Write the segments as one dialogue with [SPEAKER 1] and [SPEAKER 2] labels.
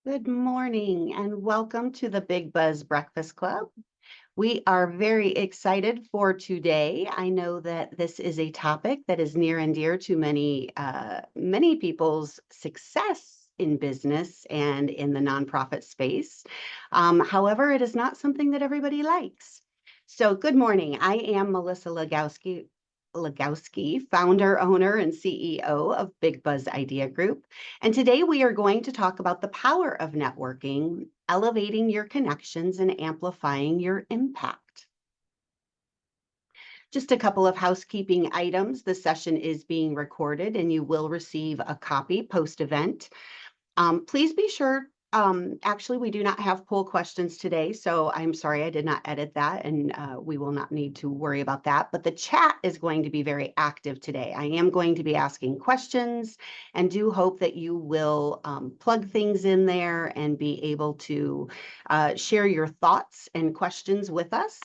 [SPEAKER 1] Good morning and welcome to the Big Buzz Breakfast Club. We are very excited for today. I know that this is a topic that is near and dear to many people's success in business and in the nonprofit space. However, it is not something that everybody likes. So, good morning. I am Melissa Legowski, founder, owner, and CEO of Big Buzz Idea Group. And today we are going to talk about the power of networking, elevating your connections, and amplifying your impact. Just a couple of housekeeping items. The session is being recorded and you will receive a copy post-event. Please be sure, actually, we do not have poll questions today, so I'm sorry I did not edit that, and we will not need to worry about that. But the chat is going to be very active today. I am going to be asking questions and do hope that you will plug things in there and be able to share your thoughts and questions with us.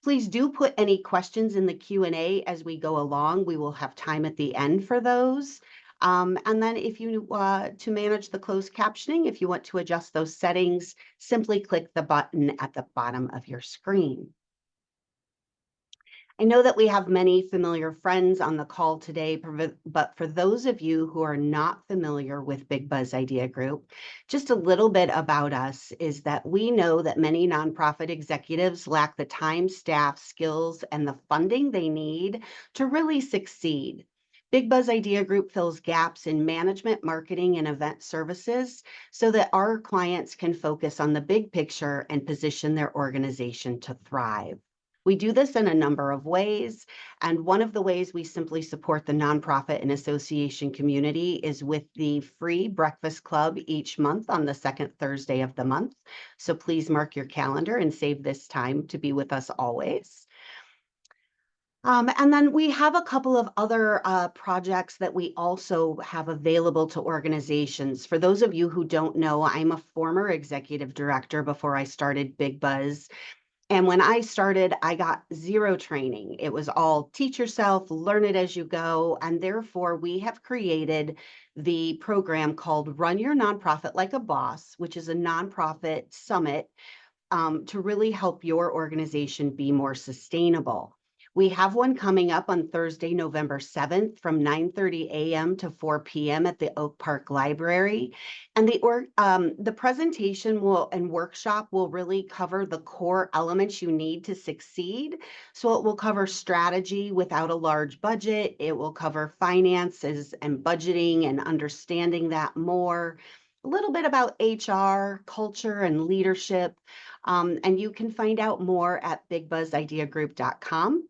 [SPEAKER 1] Please do put any questions in the Q&A as we go along. We will have time at the end for those. And then if you, to manage the closed captioning, if you want to adjust those settings, simply click the button at the bottom of your screen. I know that we have many familiar friends on the call today, but for those of you who are not familiar with Big Buzz Idea Group, just a little bit about us is that we know that many nonprofit executives lack the time, staff, skills, and the funding they need to really succeed. Big Buzz Idea Group fills gaps in management, marketing, and event services so that our clients can focus on the big picture and position their organization to thrive. We do this in a number of ways, and one of the ways we simply support the nonprofit and association community is with the free breakfast club each month on the second Thursday of the month. So please mark your calendar and save this time to be with us always. And then we have a couple of other projects that we also have available to organizations. For those of you who don't know, I'm a former executive director before I started Big Buzz. And when I started, I got zero training. It was all teach yourself, learn it as you go. And therefore, we have created the program called Run Your Nonprofit Like a Boss, which is a nonprofit summit to really help your organization be more sustainable. We have one coming up on Thursday, November 7th from 9:30 a.m. to 4 p.m. at the Oak Park Library. And the presentation and workshop will really cover the core elements you need to succeed. So it will cover strategy without a large budget. It will cover finances and budgeting and understanding that more. A little bit about HR, culture, and leadership. And you can find out more at bigbuzzideagroup.com.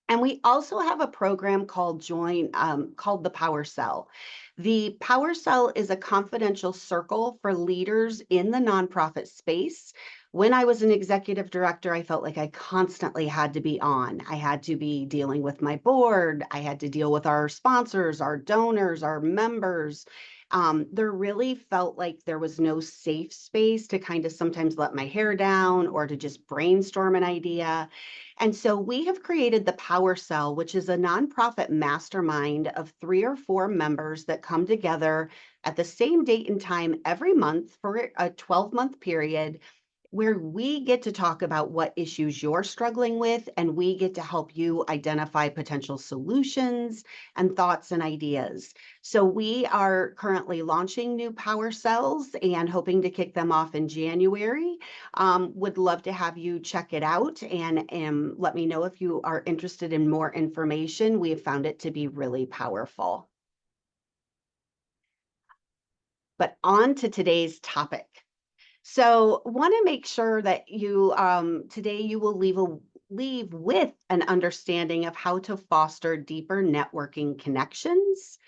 [SPEAKER 1] And we also have a program called called the Power Cell. The Power Cell is a confidential circle for leaders in the nonprofit space. When I was an executive director, I felt like I constantly had to be on. I had to be dealing with my board. I had to deal with our sponsors, our donors, our members. There really felt like there was no safe space to kind of sometimes let my hair down or to just brainstorm an idea. And so we have created the Power Cell, which is a nonprofit mastermind of 3 or 4 members that come together at the same date and time every month for a 12-month period where we get to talk about what issues you're struggling with, and we get to help you identify potential solutions and thoughts and ideas. So we are currently launching new Power Cells and hoping to kick them off in January. Would love to have you check it out and let me know if you are interested in more information. We have found it to be really powerful. But on to today's topic. So want to make sure that you today you will leave with an understanding of how to foster deeper networking connections,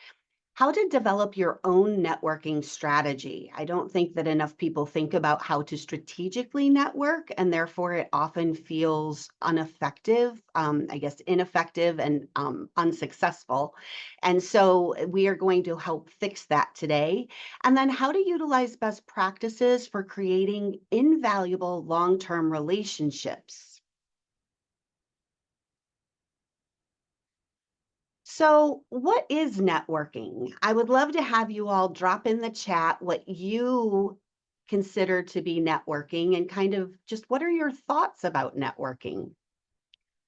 [SPEAKER 1] how to develop your own networking strategy. I don't think that enough people think about how to strategically network, and therefore it often feels ineffective, ineffective and unsuccessful. And so we are going to help fix that today. And then how to utilize best practices for creating invaluable long-term relationships. So, what is networking? I would love to have you all drop in the chat what you consider to be networking, and kind of just what are your thoughts about networking?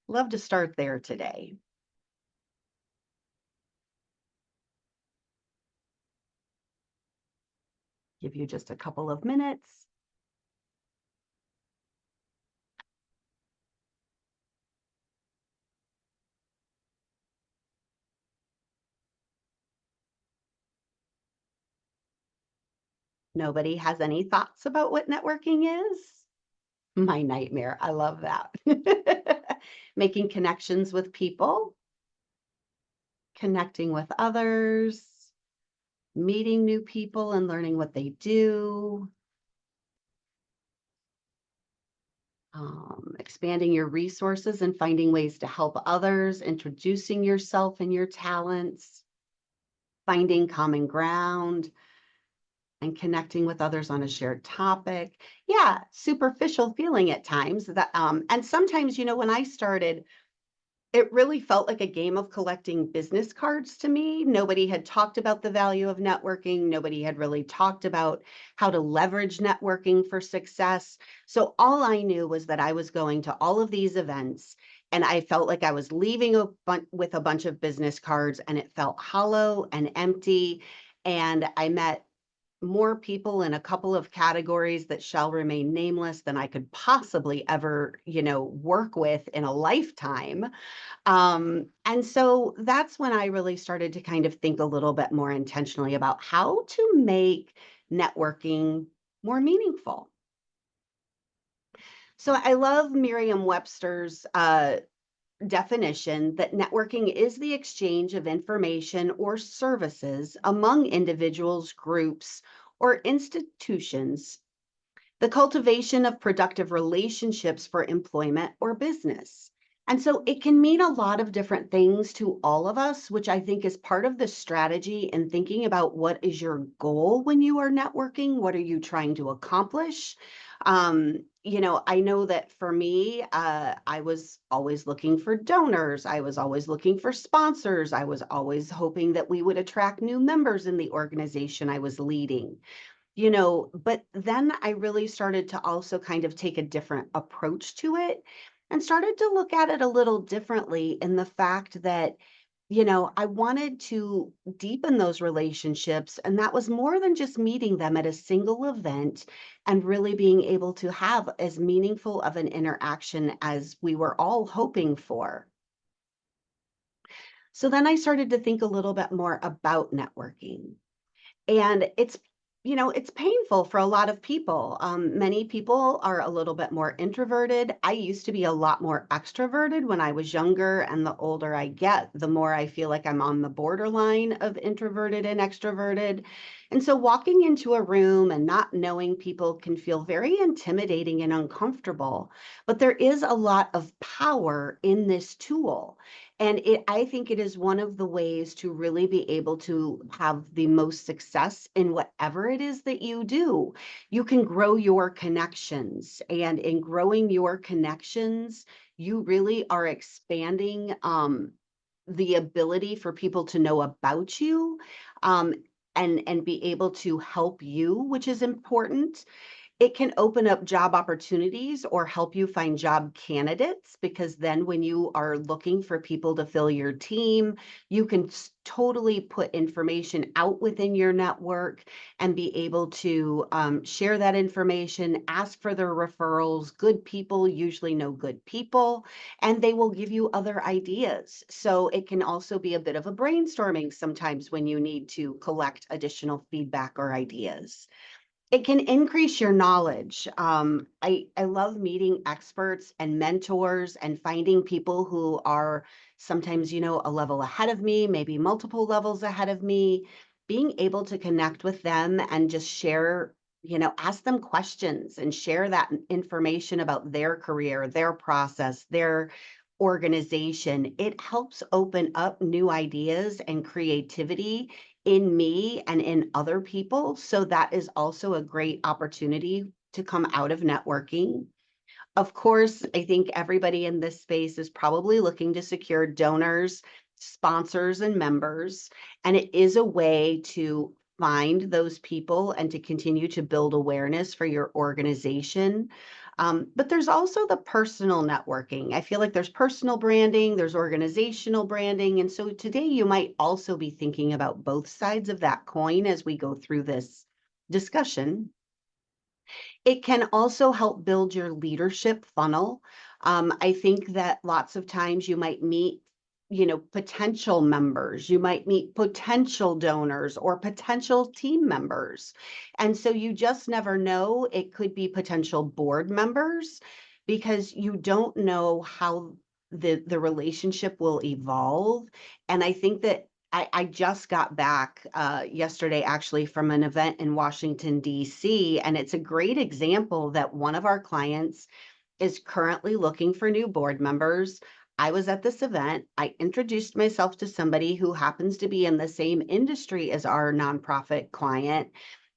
[SPEAKER 1] Love to start there today. Give you just a couple of minutes. Nobody has any thoughts about what networking is? My nightmare. I love that. Making connections with people, connecting with others, meeting new people and learning what they do, expanding your resources and finding ways to help others, introducing yourself and your talents, finding common ground, and connecting with others on a shared topic. Yeah, superficial feeling at times that, and sometimes, when I started, it really felt like a game of collecting business cards to me. Nobody had talked about the value of networking. Nobody had really talked about how to leverage networking for success. So all I knew was that I was going to all of these events, and I felt like I was leaving with a bunch of business cards, and it felt hollow and empty. And I met more people in a couple of categories that shall remain nameless than I could possibly ever, work with in a lifetime. And so that's when I really started to kind of think a little bit more intentionally about how to make networking more meaningful. So I love Merriam-Webster's definition that networking is the exchange of information or services among individuals, groups, or institutions, the cultivation of productive relationships for employment or business. And so it can mean a lot of different things to all of us, which I think is part of the strategy in thinking about what is your goal when you are networking? What are you trying to accomplish? I know that for me, I was always looking for donors. I was always looking for sponsors. I was always hoping that we would attract new members in the organization I was leading. But then I really started to also kind of take a different approach to it and started to look at it a little differently in the fact that, I wanted to deepen those relationships. And that was more than just meeting them at a single event and really being able to have as meaningful of an interaction as we were all hoping for. So then I started to think a little bit more about networking. And it's painful for a lot of people. Many people are a little bit more introverted. I used to be a lot more extroverted when I was younger, and the older I get, the more I feel like I'm on the borderline of introverted and extroverted. And so walking into a room and not knowing people can feel very intimidating and uncomfortable. But there is a lot of power in this tool. And I think it is one of the ways to really be able to have the most success in whatever it is that you do. You can grow your connections, and in growing your connections, you really are expanding the ability for people to know about you, um, and be able to help you, which is important. It can open up job opportunities or help you find job candidates, because then when you are looking for people to fill your team, you can totally put information out within your network and be able to share that information, ask for their referrals. Good people usually know good people, and they will give you other ideas. So it can also be a bit of a brainstorming sometimes when you need to collect additional feedback or ideas. It can increase your knowledge. I love meeting experts and mentors and finding people who are sometimes, a level ahead of me, maybe multiple levels ahead of me, being able to connect with them and just share, ask them questions and share that information about their career, their process, their organization. It helps open up new ideas and creativity in me and in other people. So that is also a great opportunity to come out of networking. Of course, I think everybody in this space is probably looking to secure donors, sponsors, and members. And it is a way to find those people and to continue to build awareness for your organization. But there's also the personal networking. I feel like there's personal branding, there's organizational branding. And so today you might also be thinking about both sides of that coin as we go through this discussion. It can also help build your leadership funnel. I think that lots of times you might meet, potential members, you might meet potential donors or potential team members. And so you just never know. It could be potential board members because you don't know how the relationship will evolve. And I think that I just got back yesterday, actually, from an event in Washington, D.C., and it's a great example that one of our clients is currently looking for new board members. I was at this event. I introduced myself to somebody who happens to be in the same industry as our nonprofit client.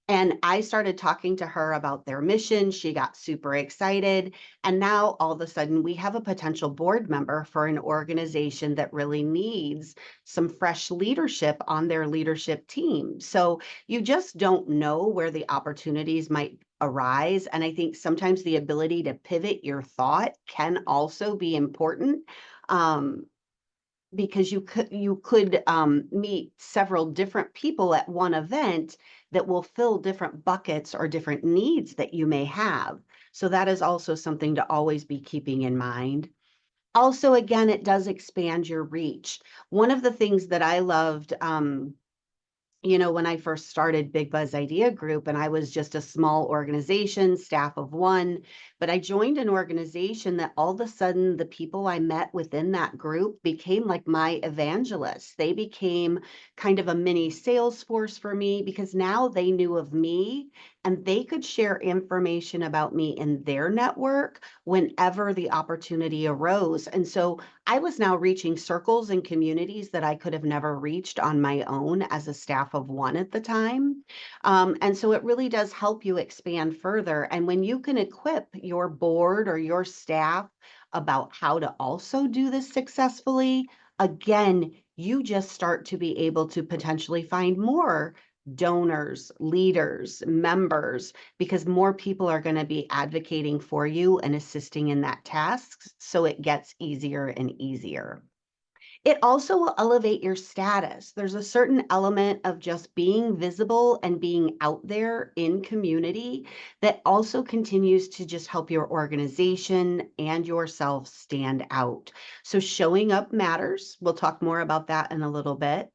[SPEAKER 1] And I started talking to her about their mission. She got super excited. And now all of a sudden, we have a potential board member for an organization that really needs some fresh leadership on their leadership team. So you just don't know where the opportunities might arise. And I think sometimes the ability to pivot your thought can also be important. Um, because you could meet several different people at one event that will fill different buckets or different needs that you may have. So that is also something to always be keeping in mind. Also, again, it does expand your reach. One of the things that I loved, when I first started Big Buzz Idea Group, and I was just a small organization, staff of one, but I joined an organization that all of a sudden the people I met within that group became like my evangelists. They became kind of a mini sales force for me because now they knew of me and they could share information about me in their network whenever the opportunity arose. And so I was now reaching circles and communities that I could have never reached on my own as a staff of one at the time. And so it really does help you expand further. And when you can equip your board or your staff about how to also do this successfully, again, you just start to be able to potentially find more donors, leaders, members, because more people are going to be advocating for you and assisting in that task. So it gets easier and easier. It also will elevate your status. There's a certain element of just being visible and being out there in community that also continues to just help your organization and yourself stand out. So showing up matters. We'll talk more about that in a little bit.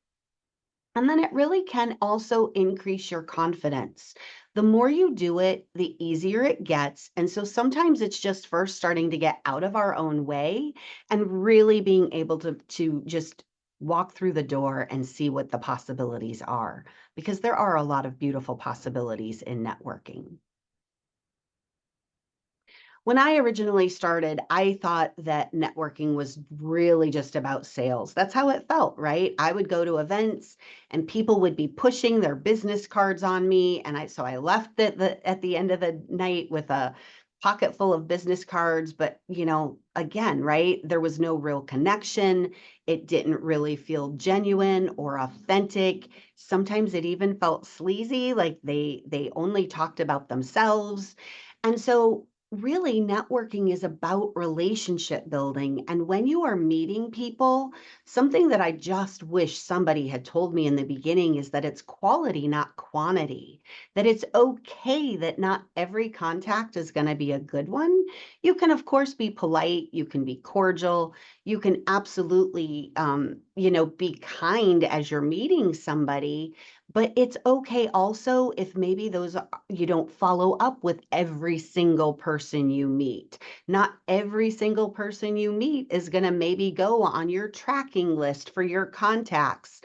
[SPEAKER 1] And then it really can also increase your confidence. The more you do it, the easier it gets. And so sometimes it's just first starting to get out of our own way and really being able to just walk through the door and see what the possibilities are, because there are a lot of beautiful possibilities in networking. When I originally started, I thought that networking was really just about sales. That's how it felt, right? I would go to events and people would be pushing their business cards on me. And so I left at the end of the night with a pocket full of business cards. But, again, right? There was no real connection. It didn't really feel genuine or authentic. Sometimes it even felt sleazy, like they only talked about themselves. And so really, networking is about relationship building. And when you are meeting people, something that I just wish somebody had told me in the beginning is that it's quality, not quantity. That it's okay that not every contact is going to be a good one. You can, of course, be polite, you can be cordial, you can absolutely, be kind as you're meeting somebody. But it's okay also if maybe you don't follow up with every single person you meet. Not every single person you meet is going to maybe go on your tracking list for your contacts,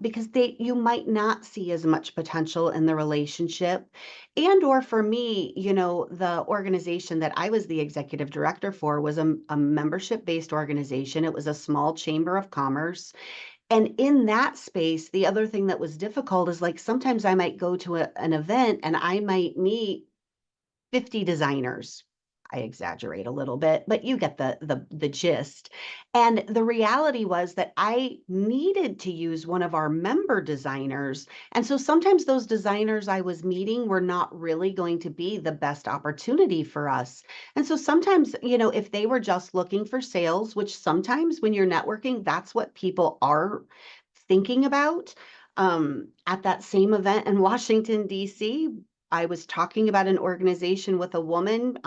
[SPEAKER 1] because you might not see as much potential in the relationship. And or for me, the organization that I was the executive director for was a membership-based organization. It was a small chamber of commerce. And in that space, the other thing that was difficult is like sometimes I might go to an event and I might meet 50 designers. I exaggerate a little bit, but you get the gist. And the reality was that I needed to use one of our member designers. And so sometimes those designers I was meeting were not really going to be the best opportunity for us. And so sometimes, if they were just looking for sales, which sometimes when you're networking, that's what people are thinking about. At that same event in Washington, D.C., I was talking about an organization with a woman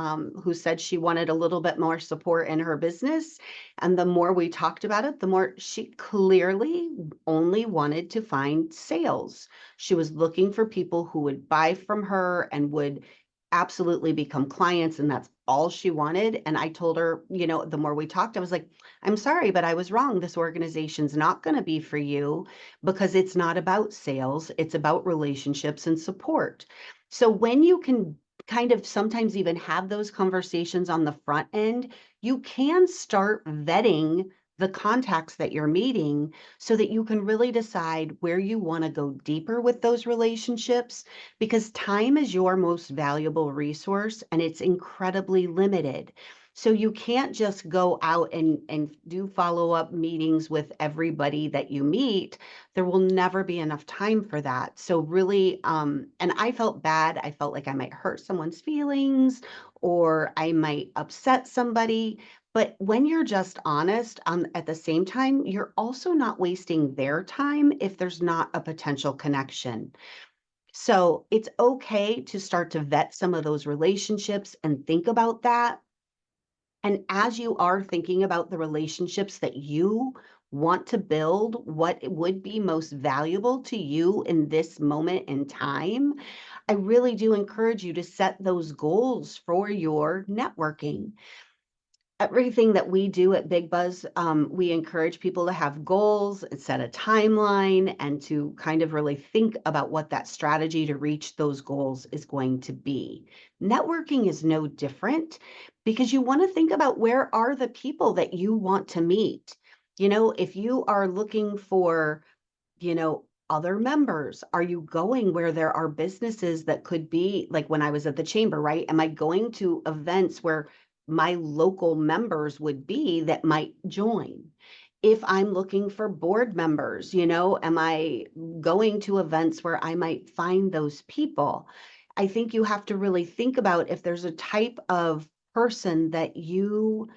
[SPEAKER 1] who said she wanted a little bit more support in her business. And the more we talked about it, the more she clearly only wanted to find sales. She was looking for people who would buy from her and would absolutely become clients. And that's all she wanted. And I told her, the more we talked, I was like, I'm sorry, but I was wrong. This organization's not going to be for you because it's not about sales. It's about relationships and support. So when you can kind of sometimes even have those conversations on the front end, you can start vetting the contacts that you're meeting so that you can really decide where you want to go deeper with those relationships, because time is your most valuable resource and it's incredibly limited. So you can't just go out and do follow-up meetings with everybody that you meet. There will never be enough time for that. So really, and I felt bad. I felt like I might hurt someone's feelings or I might upset somebody. But when you're just honest, at the same time, you're also not wasting their time if there's not a potential connection. So it's okay to start to vet some of those relationships and think about that. And as you are thinking about the relationships that you want to build, what would be most valuable to you in this moment in time, I really do encourage you to set those goals for your networking. Everything that we do at Big Buzz, we encourage people to have goals and set a timeline and to kind of really think about what that strategy to reach those goals is going to be. Networking is no different because you want to think about where are the people that you want to meet. If you are looking for other members? Are you going where there are businesses that could be like when I was at the chamber, right? Am I going to events where my local members would be that might join? If I'm looking for board members, am I going to events where I might find those people? I think you have to really think about if there's a type of person that you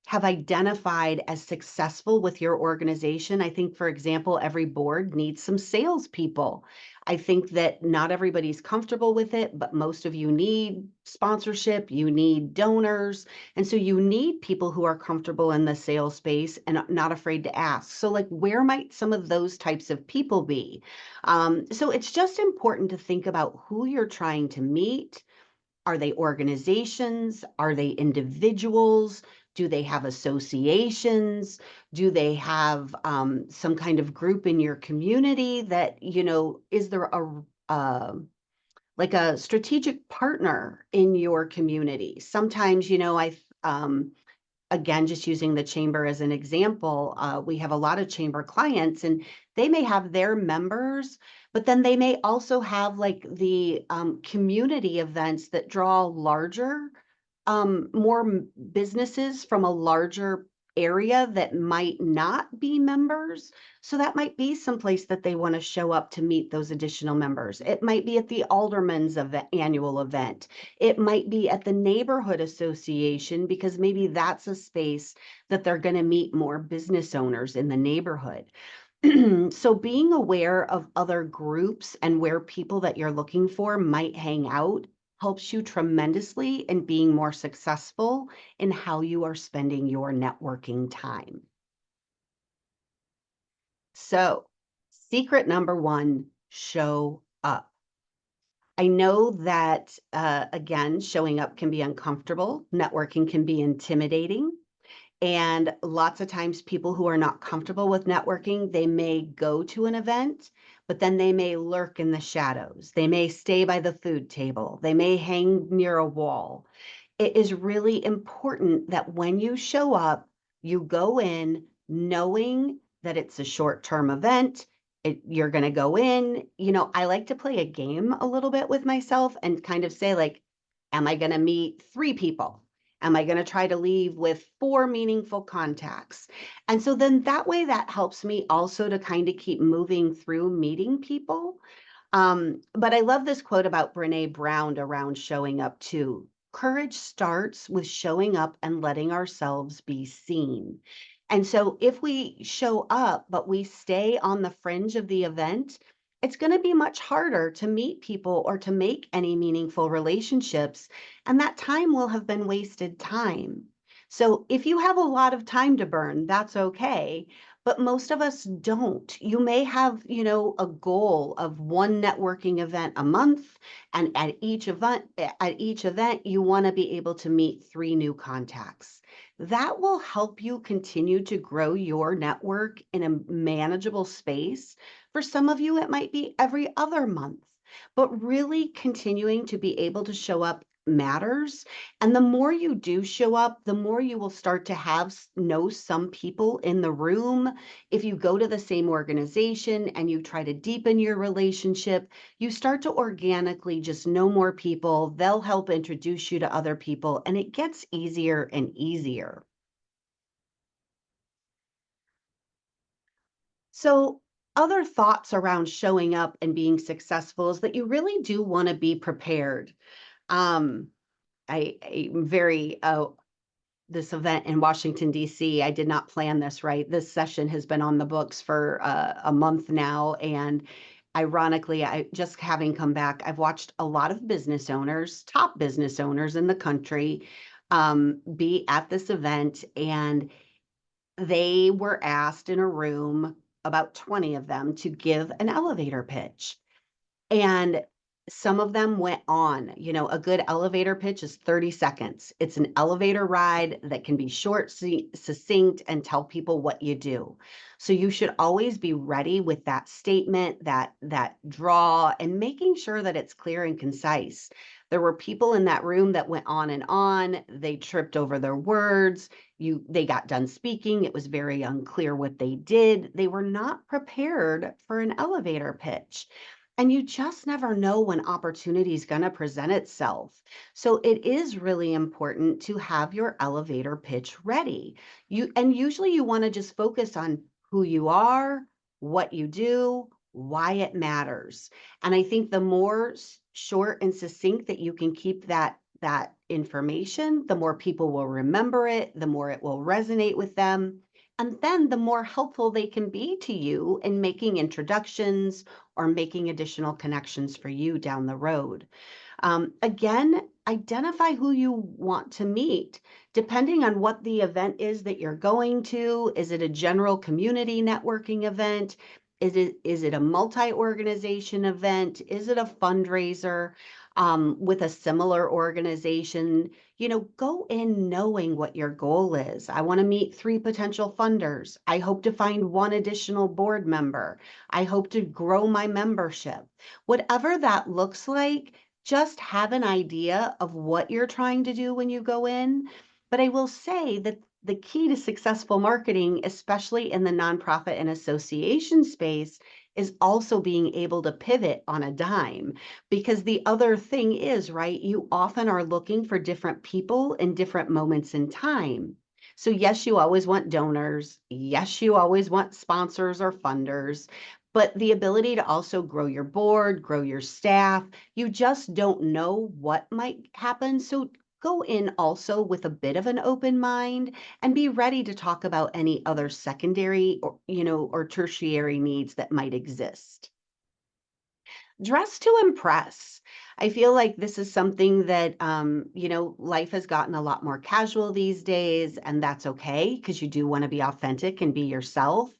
[SPEAKER 1] have identified as successful with your organization. I think, for example, every board needs some salespeople. I think that not everybody's comfortable with it, but most of you need sponsorship, you need donors. And so you need people who are comfortable in the sales space and not afraid to ask. So, like, where might some of those types of people be? So it's just important to think about who you're trying to meet. Are they organizations? Are they individuals? Do they have associations? Do they have some kind of group in your community that, is there like a strategic partner in your community? Sometimes, again, just using the chamber as an example, we have a lot of chamber clients and they may have their members, but then they may also have like the community events that draw larger, more businesses from a larger area that might not be members. So that might be someplace that they want to show up to meet those additional members. It might be at the alderman's annual event. It might be at the neighborhood association because maybe that's a space that they're going to meet more business owners in the neighborhood. So being aware of other groups and where people that you're looking for might hang out helps you tremendously in being more successful in how you are spending your networking time. So, secret number one, show up. I know that, again, showing up can be uncomfortable. Networking can be intimidating. And lots of times people who are not comfortable with networking, they may go to an event, but then they may lurk in the shadows. They may stay by the food table. They may hang near a wall. It is really important that when you show up, you go in knowing that it's a short-term event. You're going to go in, I like to play a game a little bit with myself and kind of say like, am I going to meet 3 people? Am I going to try to leave with 4 meaningful contacts? And so then that way that helps me also to kind of keep moving through meeting people. But I love this quote about Brene Brown around showing up too. Courage starts with showing up and letting ourselves be seen. And so if we show up, but we stay on the fringe of the event, it's going to be much harder to meet people or to make any meaningful relationships. And that time will have been wasted time. So if you have a lot of time to burn, that's okay. But most of us don't. You may have, a goal of one networking event a month, and at each event, you want to be able to meet 3 new contacts. That will help you continue to grow your network in a manageable space. For some of you, it might be every other month, but really continuing to be able to show up matters. And the more you do show up, the more you will start to know some people in the room. If you go to the same organization and you try to deepen your relationship, you start to organically just know more people. They'll help introduce you to other people, and it gets easier and easier. So, other thoughts around showing up and being successful is that you really do want to be prepared. Um, I'm very this event in Washington, D.C. I did not plan this right. This session has been on the books for a month now. And ironically, I just having come back, I've watched a lot of business owners, top business owners in the country, be at this event. And they were asked in a room, about 20 of them, to give an elevator pitch. And some of them went on. A good elevator pitch is 30 seconds. It's an elevator ride that can be short, succinct, and tell people what you do. So you should always be ready with that statement, that draw, and making sure that it's clear and concise. There were people in that room that went on and on. They tripped over their words. They got done speaking. It was very unclear what they did. They were not prepared for an elevator pitch. And you just never know when opportunity is going to present itself. So it is really important to have your elevator pitch ready. Usually you want to just focus on who you are, what you do, why it matters. And I think the more short and succinct that you can keep that information, the more people will remember it, the more it will resonate with them. And then the more helpful they can be to you in making introductions or making additional connections for you down the road. Again, identify who you want to meet. Depending on what the event is that you're going to, is it a general community networking event? Is it a multi-organization event? Is it a fundraiser with a similar organization? Go in knowing what your goal is. I want to meet 3 potential funders. I hope to find 1 additional board member. I hope to grow my membership. Whatever that looks like, just have an idea of what you're trying to do when you go in. But I will say that the key to successful marketing, especially in the nonprofit and association space, is also being able to pivot on a dime. Because the other thing is, right, you often are looking for different people in different moments in time. So, yes, you always want donors. Yes, you always want sponsors or funders. But the ability to also grow your board, grow your staff, you just don't know what might happen. So, go in also with a bit of an open mind and be ready to talk about any other secondary or tertiary needs that might exist. Dress to impress. I feel like this is something that, life has gotten a lot more casual these days, and that's okay because you do want to be authentic and be yourself.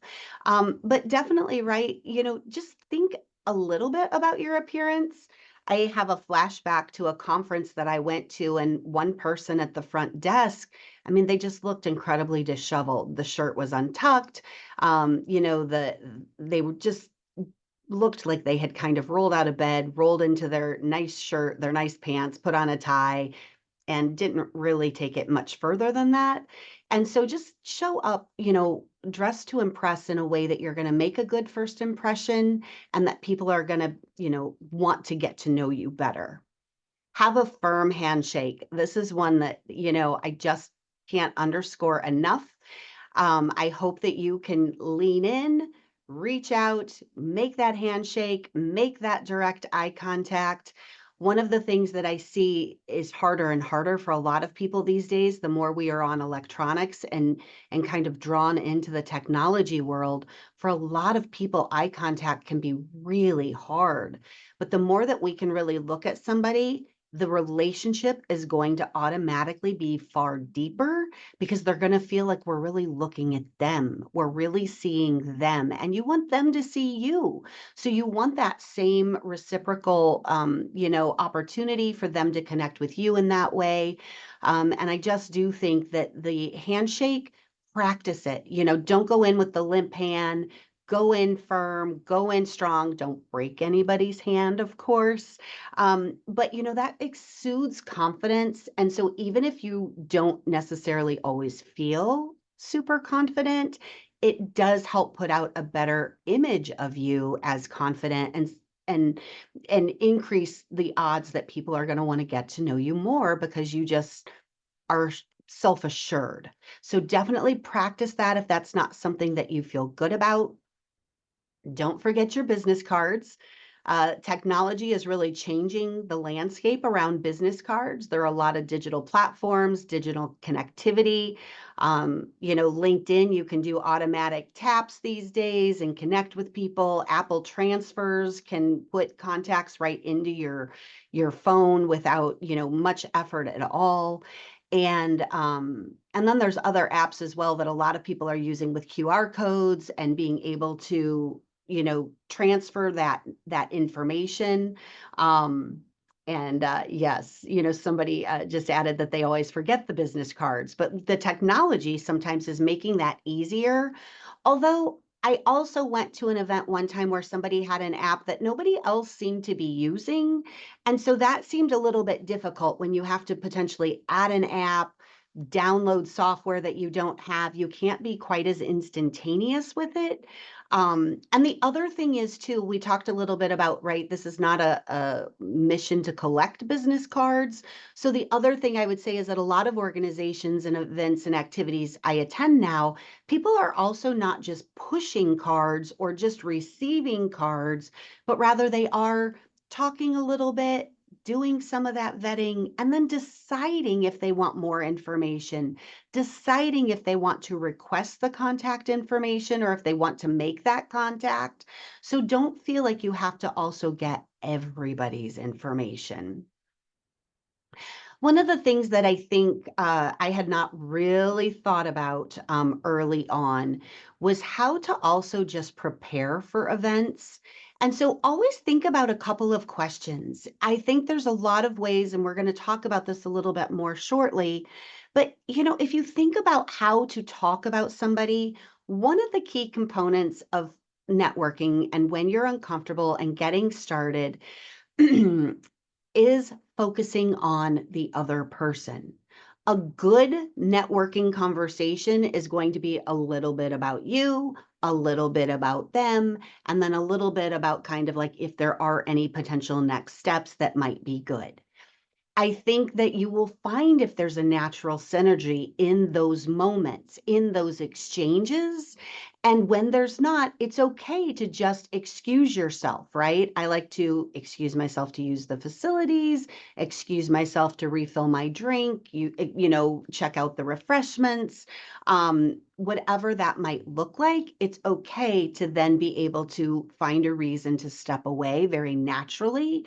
[SPEAKER 1] But definitely, right, just think a little bit about your appearance. I have a flashback to a conference that I went to, and one person at the front desk, I mean, they just looked incredibly disheveled. The shirt was untucked. They were just looked like they had kind of rolled out of bed, rolled into their nice shirt, their nice pants, put on a tie, and didn't really take it much further than that. And so just show up, dress to impress in a way that you're going to make a good first impression and that people are going to, want to get to know you better. Have a firm handshake. This is one that, I just can't underscore enough. I hope that you can lean in, reach out, make that handshake, make that direct eye contact. One of the things that I see is harder and harder for a lot of people these days, the more we are on electronics and kind of drawn into the technology world, for a lot of people, eye contact can be really hard. But the more that we can really look at somebody, the relationship is going to automatically be far deeper because they're going to feel like we're really looking at them. We're really seeing them, and you want them to see you. So you want that same reciprocal, opportunity for them to connect with you in that way. And I just do think that the handshake, practice it. Don't go in with the limp hand. Go in firm, go in strong. Don't break anybody's hand, of course. But that exudes confidence. And so even if you don't necessarily always feel super confident, it does help put out a better image of you as confident and and increase the odds that people are going to want to get to know you more because you just are self-assured. So definitely practice that if that's not something that you feel good about. Don't forget your business cards. Technology is really changing the landscape around business cards. There are a lot of digital platforms, digital connectivity. LinkedIn, you can do automatic taps these days and connect with people. Apple Transfers can put contacts right into your phone without, much effort at all. And then there's other apps as well that a lot of people are using with QR codes and being able to transfer that information. And yes, somebody just added that they always forget the business cards, but the technology sometimes is making that easier. Although I also went to an event one time where somebody had an app that nobody else seemed to be using. And so that seemed a little bit difficult when you have to potentially add an app, download software that you don't have. You can't be quite as instantaneous with it. And the other thing is too, we talked a little bit about, right, this is not a mission to collect business cards. So the other thing I would say is that a lot of organizations and events and activities I attend now, people are also not just pushing cards or just receiving cards, but rather they are talking a little bit, doing some of that vetting, and then deciding if they want more information, deciding if they want to request the contact information or if they want to make that contact. So don't feel like you have to also get everybody's information. One of the things that I think I had not really thought about early on was how to also just prepare for events. And so always think about a couple of questions. I think there's a lot of ways, and we're going to talk about this a little bit more shortly. But, if you think about how to talk about somebody, one of the key components of networking and when you're uncomfortable and getting started is focusing on the other person. A good networking conversation is going to be a little bit about you, a little bit about them, and then a little bit about kind of like if there are any potential next steps that might be good. I think that you will find if there's a natural synergy in those moments, in those exchanges. And when there's not, it's okay to just excuse yourself, right? I like to excuse myself to use the facilities, excuse myself to refill my drink, check out the refreshments, whatever that might look like. It's okay to then be able to find a reason to step away very naturally,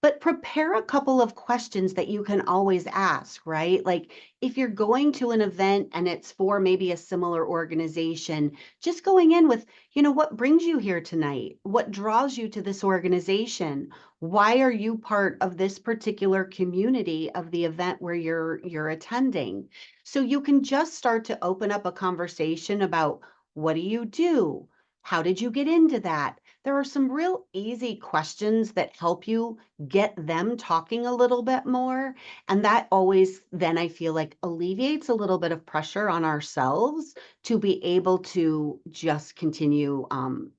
[SPEAKER 1] but prepare a couple of questions that you can always ask, right? Like if you're going to an event and it's for maybe a similar organization, just going in with, what brings you here tonight? What draws you to this organization? Why are you part of this particular community of the event where you're attending? So you can just start to open up a conversation about what do you do? How did you get into that? There are some real easy questions that help you get them talking a little bit more. And that always then I feel like alleviates a little bit of pressure on ourselves to be able to just continue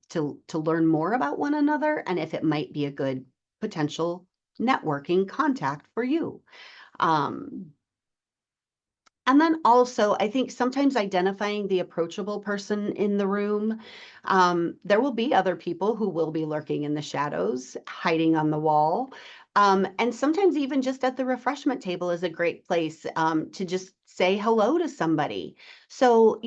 [SPEAKER 1] to learn more about one another and if it might be a good potential networking contact for you. Um, and then also, I think sometimes identifying the approachable person in the room. There will be other people who will be lurking in the shadows, hiding on the wall. And sometimes even just at the refreshment table is a great place to just say hello to somebody. So,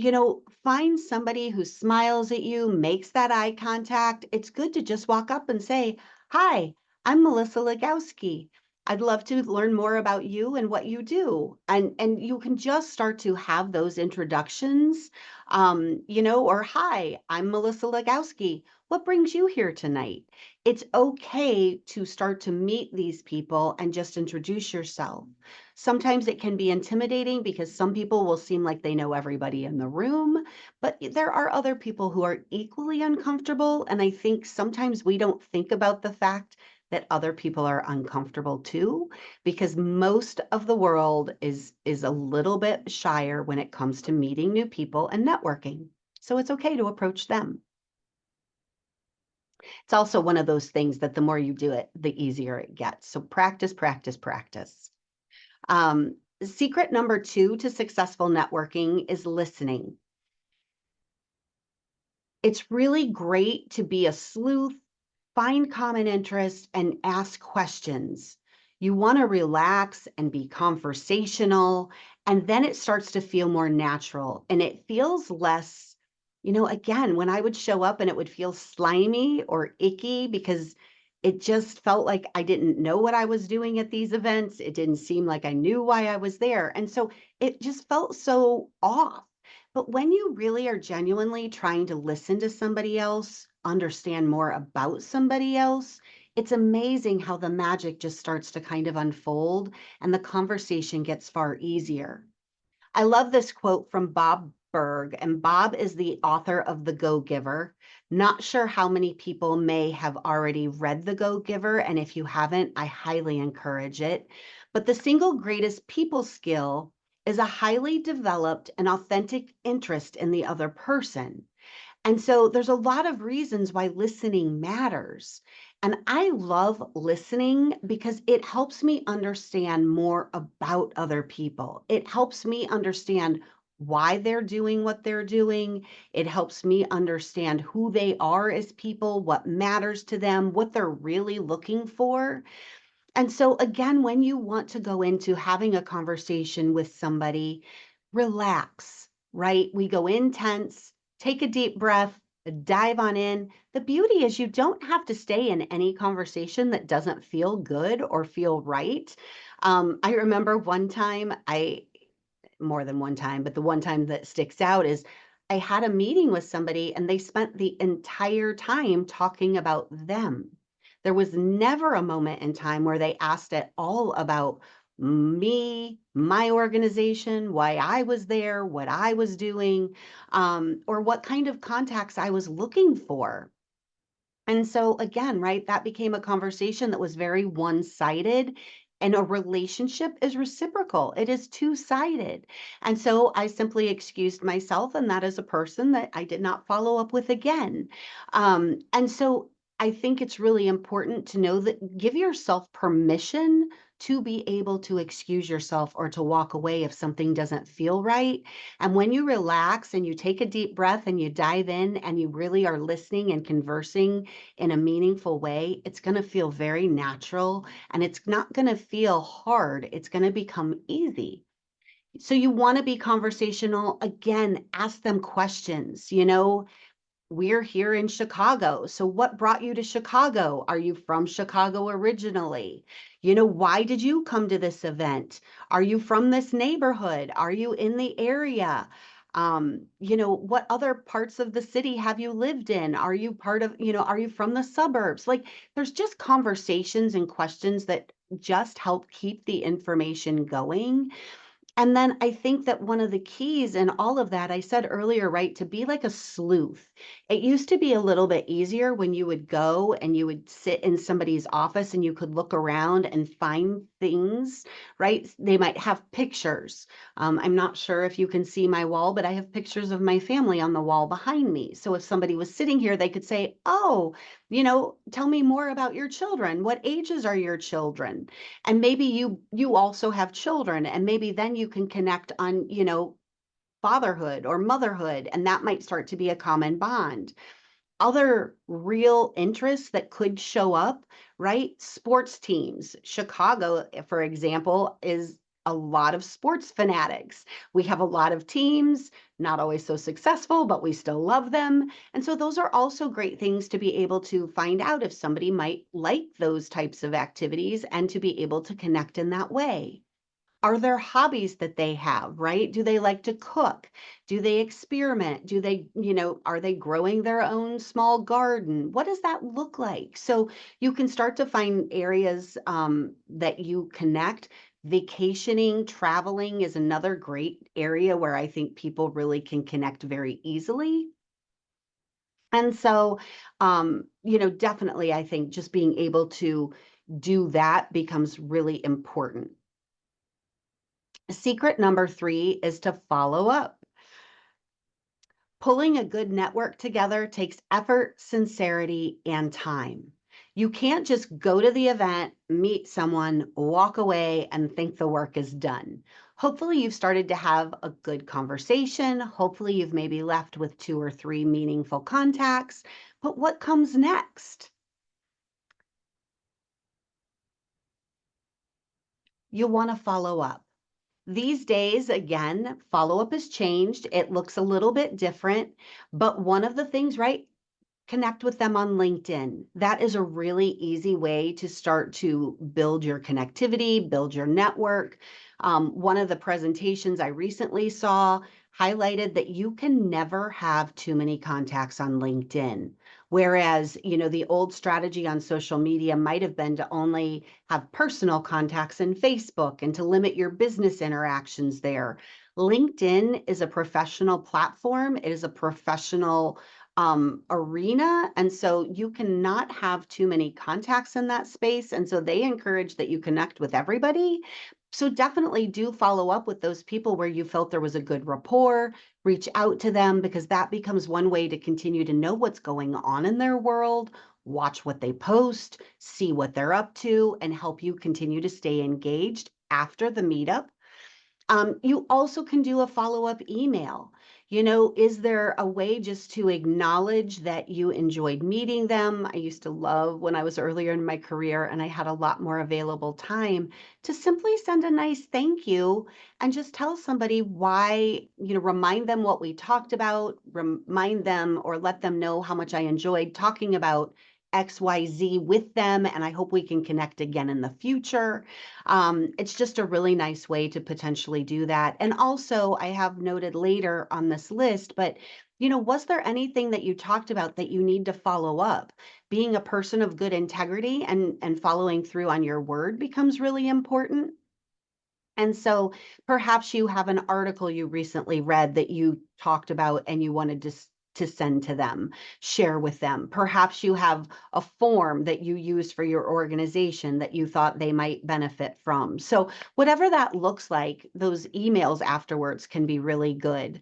[SPEAKER 1] find somebody who smiles at you, makes that eye contact. It's good to just walk up and say, "Hi, I'm Melissa Legowski. I'd love to learn more about you and what you do." And you can just start to have those introductions, or "Hi, I'm Melissa Legowski. What brings you here tonight?" It's okay to start to meet these people and just introduce yourself. Sometimes it can be intimidating because some people will seem like they know everybody in the room, but there are other people who are equally uncomfortable. And I think sometimes we don't think about the fact that other people are uncomfortable too, because most of the world is a little bit shyer when it comes to meeting new people and networking. So it's okay to approach them. It's also one of those things that the more you do it, the easier it gets. So practice, practice, practice. Secret number 2 to successful networking is listening. It's really great to be a sleuth, find common interests, and ask questions. You want to relax and be conversational, and then it starts to feel more natural and it feels less, again, when I would show up and it would feel slimy or icky because it just felt like I didn't know what I was doing at these events. It didn't seem like I knew why I was there. And so it just felt so off. But when you really are genuinely trying to listen to somebody else, understand more about somebody else, it's amazing how the magic just starts to kind of unfold and the conversation gets far easier. I love this quote from Bob Berg, and Bob is the author of The Go Giver. Not sure how many people may have already read The Go Giver, and if you haven't, I highly encourage it. But the single greatest people skill is a highly developed and authentic interest in the other person. And so there's a lot of reasons why listening matters. And I love listening because it helps me understand more about other people. It helps me understand why they're doing what they're doing. It helps me understand who they are as people, what matters to them, what they're really looking for. And so, again, when you want to go into having a conversation with somebody, relax, right? We go in tense, take a deep breath, dive on in. The beauty is you don't have to stay in any conversation that doesn't feel good or feel right. I remember one time more than one time, but the one time that sticks out is I had a meeting with somebody and they spent the entire time talking about them. There was never a moment in time where they asked at all about me, my organization, why I was there, what I was doing, or what kind of contacts I was looking for. And so again, right, that became a conversation that was very one-sided. And a relationship is reciprocal. It is two-sided. And so I simply excused myself, and that is a person that I did not follow up with again. And so I think it's really important to know that give yourself permission to be able to excuse yourself or to walk away if something doesn't feel right. And when you relax and you take a deep breath and you dive in and you really are listening and conversing in a meaningful way, it's going to feel very natural and it's not going to feel hard. It's going to become easy. So you want to be conversational. Again, ask them questions. We're here in Chicago. So what brought you to Chicago? Are you from Chicago originally? Why did you come to this event? Are you from this neighborhood? Are you in the area? What other parts of the city have you lived in? Are you are you from the suburbs? Like there's just conversations and questions that just help keep the information going. And then I think that one of the keys in all of that, I said earlier, right, to be like a sleuth. It used to be a little bit easier when you would go and you would sit in somebody's office and you could look around and find things, right? They might have pictures. I'm not sure if you can see my wall, but I have pictures of my family on the wall behind me. So if somebody was sitting here, they could say, oh, tell me more about your children. What ages are your children? And maybe you also have children, and maybe then you can connect on, fatherhood or motherhood, and that might start to be a common bond. Other real interests that could show up, right? Sports teams. Chicago, for example, is a lot of sports fanatics. We have a lot of teams, not always so successful, but we still love them. And so those are also great things to be able to find out if somebody might like those types of activities and to be able to connect in that way. Are there hobbies that they have, right? Do they like to cook? Do they experiment? Do they, are they growing their own small garden? What does that look like? So you can start to find areas that you connect. Vacationing, traveling is another great area where I think people really can connect very easily. And so, definitely, I think just being able to do that becomes really important. Secret number 3 is to follow up. Pulling a good network together takes effort, sincerity, and time. You can't just go to the event, meet someone, walk away, and think the work is done. Hopefully, you've started to have a good conversation. Hopefully, you've maybe left with 2 or 3 meaningful contacts. But what comes next? You want to follow up. These days, again, follow up has changed. It looks a little bit different. But one of the things, right? Connect with them on LinkedIn. That is a really easy way to start to build your connectivity, build your network. One of the presentations I recently saw highlighted that you can never have too many contacts on LinkedIn. Whereas, the old strategy on social media might have been to only have personal contacts in Facebook and to limit your business interactions there. LinkedIn is a professional platform. It is a professional arena. And so you cannot have too many contacts in that space. And so they encourage that you connect with everybody. So definitely do follow up with those people where you felt there was a good rapport, reach out to them, because that becomes one way to continue to know what's going on in their world, watch what they post, see what they're up to, and help you continue to stay engaged after the meetup. You also can do a follow-up email. Is there a way just to acknowledge that you enjoyed meeting them? I used to love when I was earlier in my career and I had a lot more available time to simply send a nice thank you and just tell somebody why, remind them what we talked about, remind them or let them know how much I enjoyed talking about XYZ with them, and I hope we can connect again in the future. It's just a really nice way to potentially do that. And also, I have noted later on this list, but was there anything that you talked about that you need to follow up? Being a person of good integrity and following through on your word becomes really important. And so perhaps you have an article you recently read that you talked about and you wanted to send to them, share with them. Perhaps you have a form that you use for your organization that you thought they might benefit from. So whatever that looks like, those emails afterwards can be really good.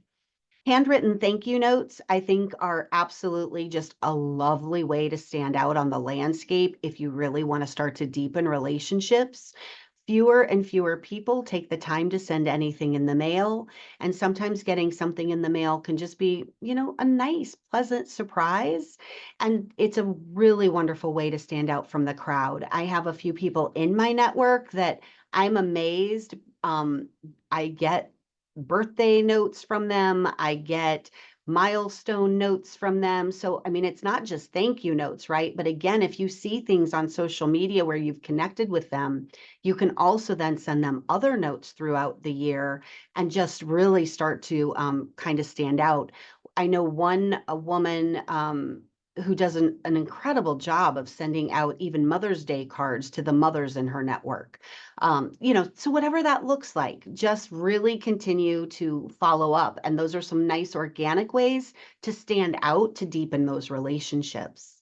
[SPEAKER 1] Handwritten thank you notes, I think, are absolutely just a lovely way to stand out on the landscape if you really want to start to deepen relationships. Fewer and fewer people take the time to send anything in the mail, and sometimes getting something in the mail can just be, a nice, pleasant surprise. And it's a really wonderful way to stand out from the crowd. I have a few people in my network that I'm amazed. I get birthday notes from them. I get milestone notes from them. So, I mean, it's not just thank you notes, right? But again, if you see things on social media where you've connected with them, you can also then send them other notes throughout the year and just really start to kind of stand out. I know a woman who does an incredible job of sending out even Mother's Day cards to the mothers in her network. So whatever that looks like, just really continue to follow up. And those are some nice organic ways to stand out to deepen those relationships.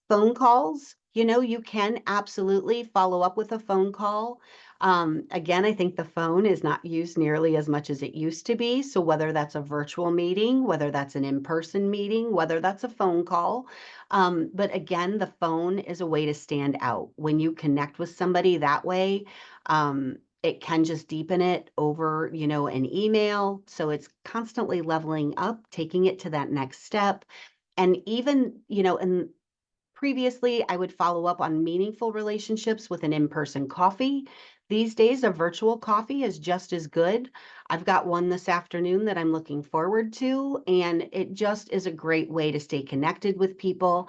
[SPEAKER 1] Phone calls, you can absolutely follow up with a phone call. Again, I think the phone is not used nearly as much as it used to be. So whether that's a virtual meeting, whether that's an in-person meeting, whether that's a phone call, but again, the phone is a way to stand out. When you connect with somebody that way, it can just deepen it over, an email. So it's constantly leveling up, taking it to that next step. And even, and previously, I would follow up on meaningful relationships with an in-person coffee. These days, a virtual coffee is just as good. I've got one this afternoon that I'm looking forward to, and it just is a great way to stay connected with people.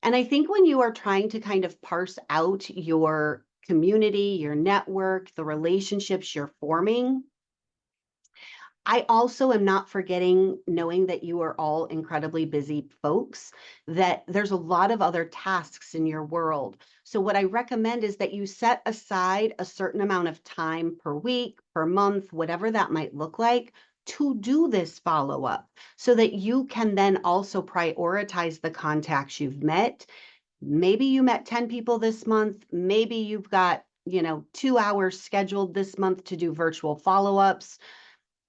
[SPEAKER 1] And I think when you are trying to kind of parse out your community, your network, the relationships you're forming, I also am not forgetting, knowing that you are all incredibly busy folks, that there's a lot of other tasks in your world. So, what I recommend is that you set aside a certain amount of time per week, per month, whatever that might look like, to do this follow up so that you can then also prioritize the contacts you've met. Maybe you met 10 people this month. Maybe you've got, 2 hours scheduled this month to do virtual follow ups.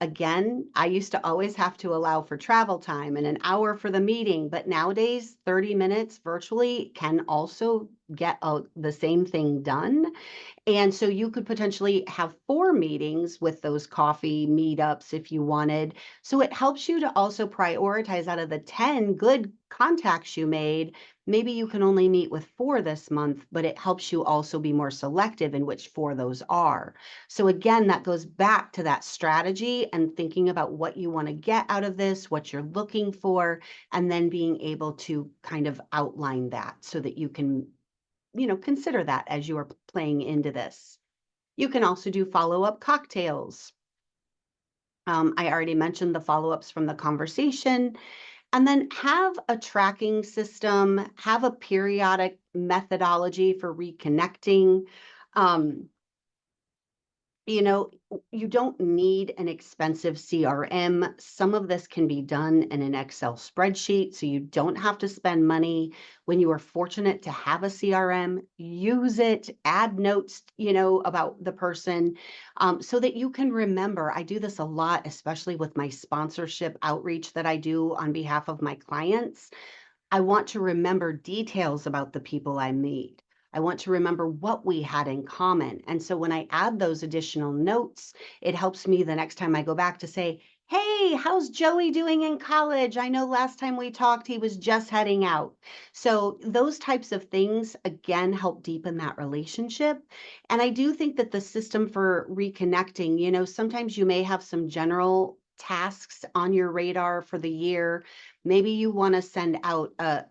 [SPEAKER 1] Again, I used to always have to allow for travel time and an hour for the meeting, but nowadays 30 minutes virtually can also get the same thing done. And so you could potentially have 4 meetings with those coffee meetups if you wanted. So it helps you to also prioritize out of the 10 good contacts you made. Maybe you can only meet with 4 this month, but it helps you also be more selective in which 4 those are. So again, that goes back to that strategy and thinking about what you want to get out of this, what you're looking for, and then being able to kind of outline that so that you can consider that as you are playing into this. You can also do follow-up cocktails. I already mentioned the follow-ups from the conversation, and then have a tracking system, have a periodic methodology for reconnecting. Um, you know, you don't need an expensive CRM. Some of this can be done in an Excel spreadsheet, so you don't have to spend money. When you are fortunate to have a CRM, use it, add notes, about the person, so that you can remember. I do this a lot, especially with my sponsorship outreach that I do on behalf of my clients. I want to remember details about the people I meet. I want to remember what we had in common. And so when I add those additional notes, it helps me the next time I go back to say, hey, how's Joey doing in college? I know last time we talked, he was just heading out. So those types of things, again, help deepen that relationship. And I do think that the system for reconnecting, sometimes you may have some general tasks on your radar for the year. Maybe you want to send out a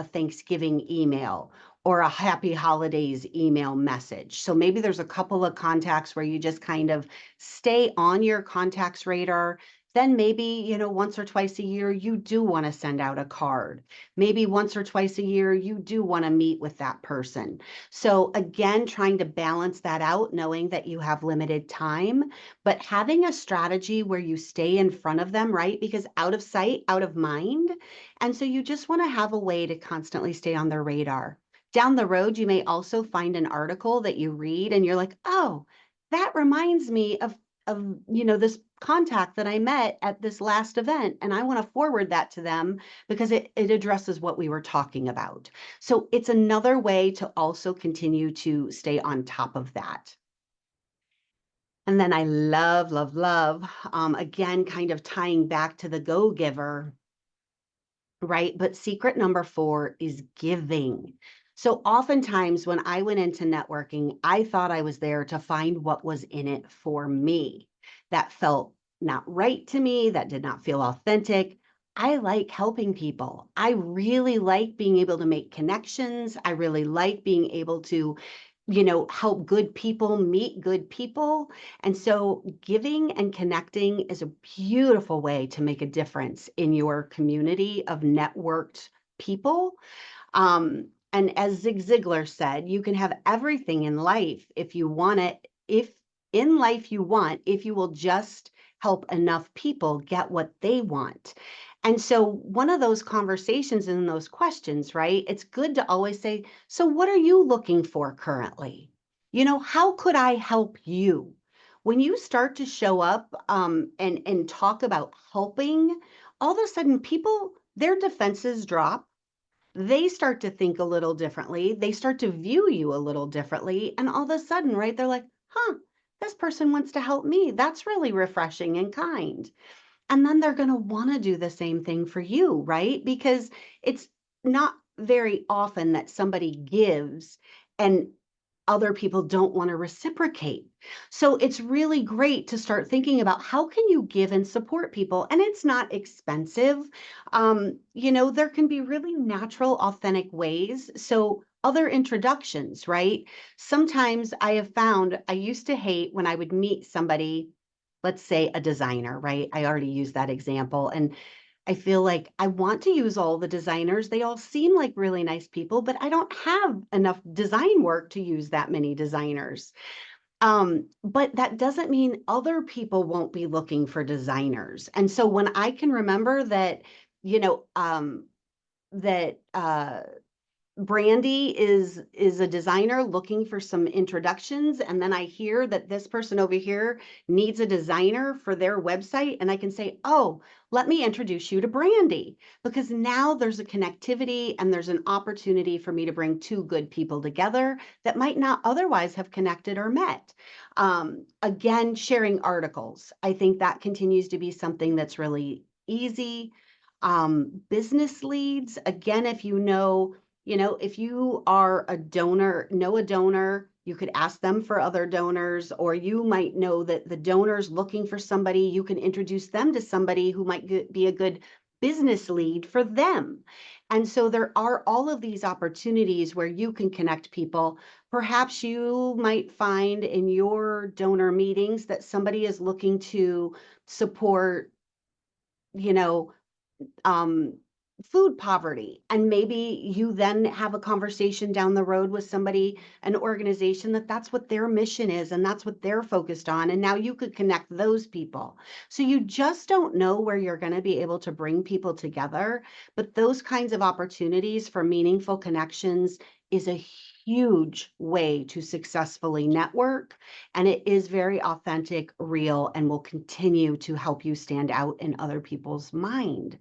[SPEAKER 1] Thanksgiving email or a happy holidays email message. So maybe there's a couple of contacts where you just kind of stay on your contacts radar. Then maybe, once or twice a year, you do want to send out a card. Maybe once or twice a year, you do want to meet with that person. So again, trying to balance that out, knowing that you have limited time, but having a strategy where you stay in front of them, right? Because out of sight, out of mind. And so you just want to have a way to constantly stay on their radar. Down the road, you may also find an article that you read and you're like, oh, that reminds me of this contact that I met at this last event. And I want to forward that to them because it addresses what we were talking about. So it's another way to also continue to stay on top of that. And then I love, love, love, again, kind of tying back to the go giver, right? But secret number 4 is giving. So oftentimes when I went into networking, I thought I was there to find what was in it for me. That felt not right to me, that did not feel authentic. I like helping people. I really like being able to make connections. I really like being able to help good people meet good people. And so giving and connecting is a beautiful way to make a difference in your community of networked people. And as Zig Ziglar said, you can have everything in life if you want it if in life you want, if you will just help enough people get what they want. And so one of those conversations and those questions, right? It's good to always say, so what are you looking for currently? How could I help you? When you start to show up and talk about helping, all of a sudden people, their defenses drop. They start to think a little differently. They start to view you a little differently. And all of a sudden, right, they're like, huh, this person wants to help me. That's really refreshing and kind. And then they're going to want to do the same thing for you, right? Because it's not very often that somebody gives and other people don't want to reciprocate. So it's really great to start thinking about how can you give and support people, and it's not expensive. There can be really natural, authentic ways. So other introductions, right? Sometimes I have found I used to hate when I would meet somebody, let's say a designer, right? I already used that example. And I feel like I want to use all the designers. They all seem like really nice people, but I don't have enough design work to use that many designers. But that doesn't mean other people won't be looking for designers. And so when I can remember that, you know, that Brandy is a designer looking for some introductions, and then I hear that this person over here needs a designer for their website, and I can say, oh, let me introduce you to Brandy, because now there's a connectivity and there's an opportunity for me to bring two good people together that might not otherwise have connected or met. Again, sharing articles, I think that continues to be something that's really easy. Business leads, again, if you are a donor, know a donor, you could ask them for other donors, or you might know that the donor's looking for somebody, you can introduce them to somebody who might be a good business lead for them. And so there are all of these opportunities where you can connect people. Perhaps you might find in your donor meetings that somebody is looking to support, you know, um, food poverty. And maybe you then have a conversation down the road with somebody, an organization that's what their mission is and that's what they're focused on. And now you could connect those people. So you just don't know where you're going to be able to bring people together. But those kinds of opportunities for meaningful connections is a huge way to successfully network. And it is very authentic, real, and will continue to help you stand out in other people's mind.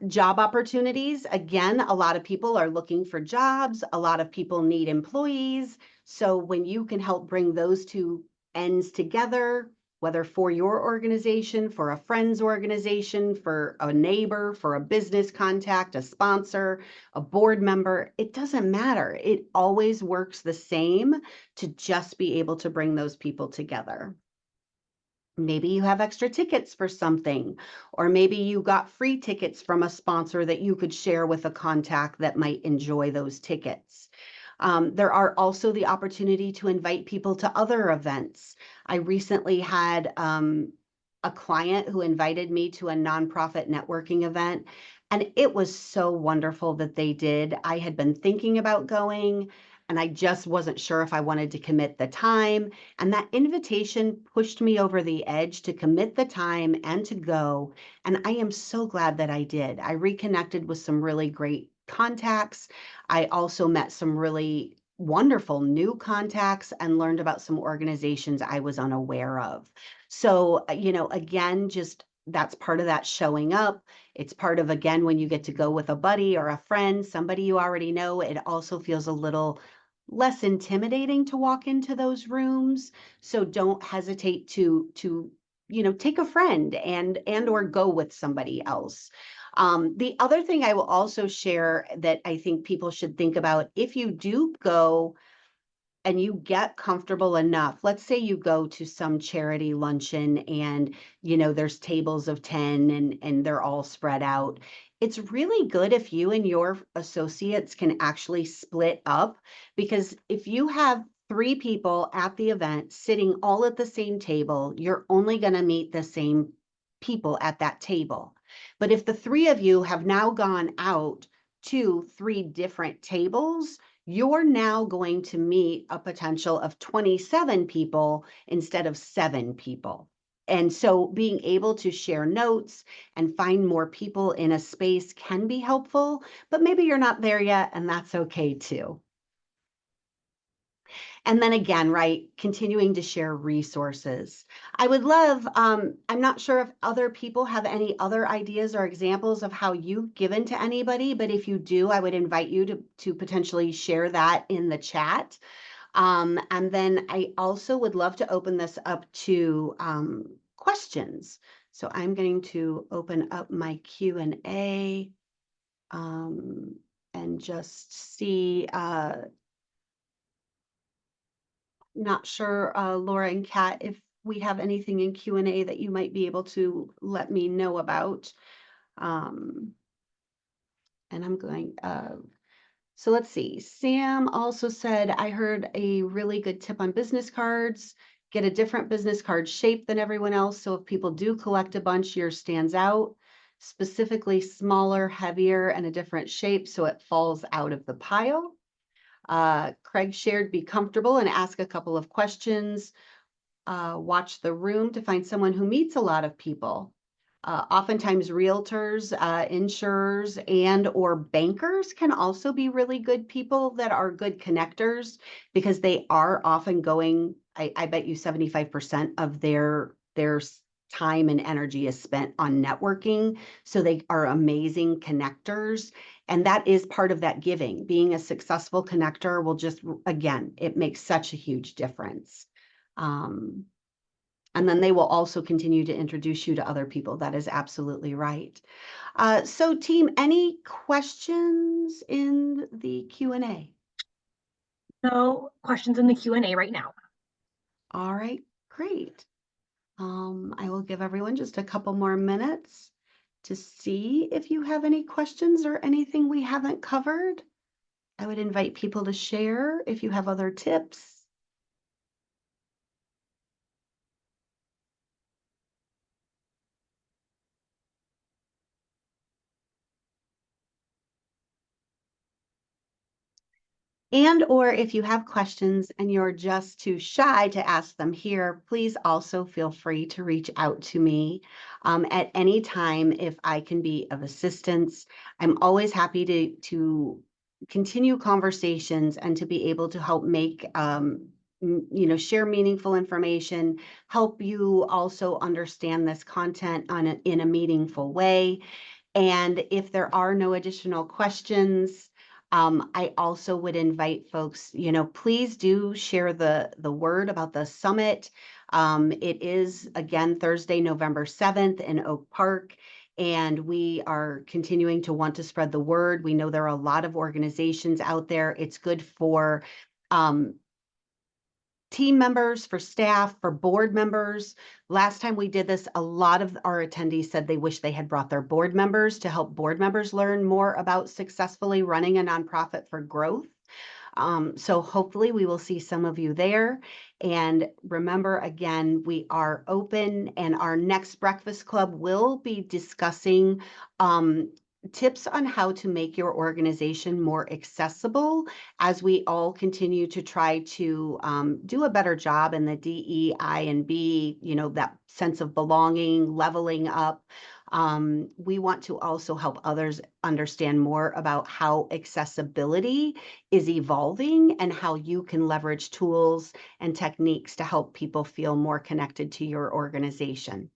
[SPEAKER 1] Job opportunities. Again, a lot of people are looking for jobs. A lot of people need employees. So when you can help bring those two ends together, whether for your organization, for a friend's organization, for a neighbor, for a business contact, a sponsor, a board member, it doesn't matter. It always works the same to just be able to bring those people together. Maybe you have extra tickets for something, or maybe you got free tickets from a sponsor that you could share with a contact that might enjoy those tickets. There are also the opportunity to invite people to other events. I recently had a client who invited me to a nonprofit networking event, and it was so wonderful that they did. I had been thinking about going, and I just wasn't sure if I wanted to commit the time. And that invitation pushed me over the edge to commit the time and to go. And I am so glad that I did. I reconnected with some really great contacts. I also met some really wonderful new contacts and learned about some organizations I was unaware of. So, again, just that's part of that showing up. It's part of, again, when you get to go with a buddy or a friend, somebody you already know, it also feels a little less intimidating to walk into those rooms. So don't hesitate to take a friend and or go with somebody else. The other thing I will also share that I think people should think about, if you do go and you get comfortable enough, let's say you go to some charity luncheon and there's tables of 10 and they're all spread out. It's really good if you and your associates can actually split up, because if you have three people at the event sitting all at the same table, you're only going to meet the same people at that table. But if the three of you have now gone out to three different tables, you're now going to meet a potential of 27 people instead of 7 people. And so being able to share notes and find more people in a space can be helpful, but maybe you're not there yet, and that's okay too. And then again, right, continuing to share resources. I would love, I'm not sure if other people have any other ideas or examples of how you've given to anybody, but if you do, I would invite you to potentially share that in the chat. And then I also would love to open this up to questions. So I'm going to open up my Q&A and just see, not sure, Laura and Kat, if we have anything in Q&A that you might be able to let me know about. And I'm going, so let's see. Sam also said, I heard a really good tip on business cards. Get a different business card shape than everyone else. So if people do collect a bunch, yours stands out. Specifically smaller, heavier, and a different shape so it falls out of the pile. Craig shared, be comfortable and ask a couple of questions. Watch the room to find someone who meets a lot of people. Oftentimes realtors, insurers, and or bankers can also be really good people that are good connectors because they are often going, I bet you 75% of their time and energy is spent on networking. So they are amazing connectors. And that is part of that giving. Being a successful connector will just, again, it makes such a huge difference. And then they will also continue to introduce you to other people. That is absolutely right. So team, any questions in the Q&A?
[SPEAKER 2] No questions in the Q&A right now.
[SPEAKER 1] All right, great. I will give everyone just a couple more minutes to see if you have any questions or anything we haven't covered. I would invite people to share if you have other tips. And or if you have questions and you're just too shy to ask them here, please also feel free to reach out to me at any time if I can be of assistance. I'm always happy to continue conversations and to be able to help make share meaningful information, help you also understand this content in a meaningful way. And if there are no additional questions, I also would invite folks, please do share the word about the summit. It is, again, Thursday, November 7th in Oak Park, and we are continuing to want to spread the word. We know there are a lot of organizations out there. It's good for team members, for staff, for board members. Last time we did this, a lot of our attendees said they wish they had brought their board members to help board members learn more about successfully running a nonprofit for growth. So hopefully we will see some of you there. And remember, again, we are open, and our next Breakfast Club will be discussing tips on how to make your organization more accessible as we all continue to try to do a better job in the DEI and B, that sense of belonging, leveling up. We want to also help others understand more about how accessibility is evolving and how you can leverage tools and techniques to help people feel more connected to your organization.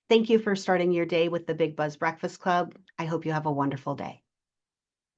[SPEAKER 1] Thank you for starting your day with the Big Buzz Breakfast Club. I hope you have a wonderful day.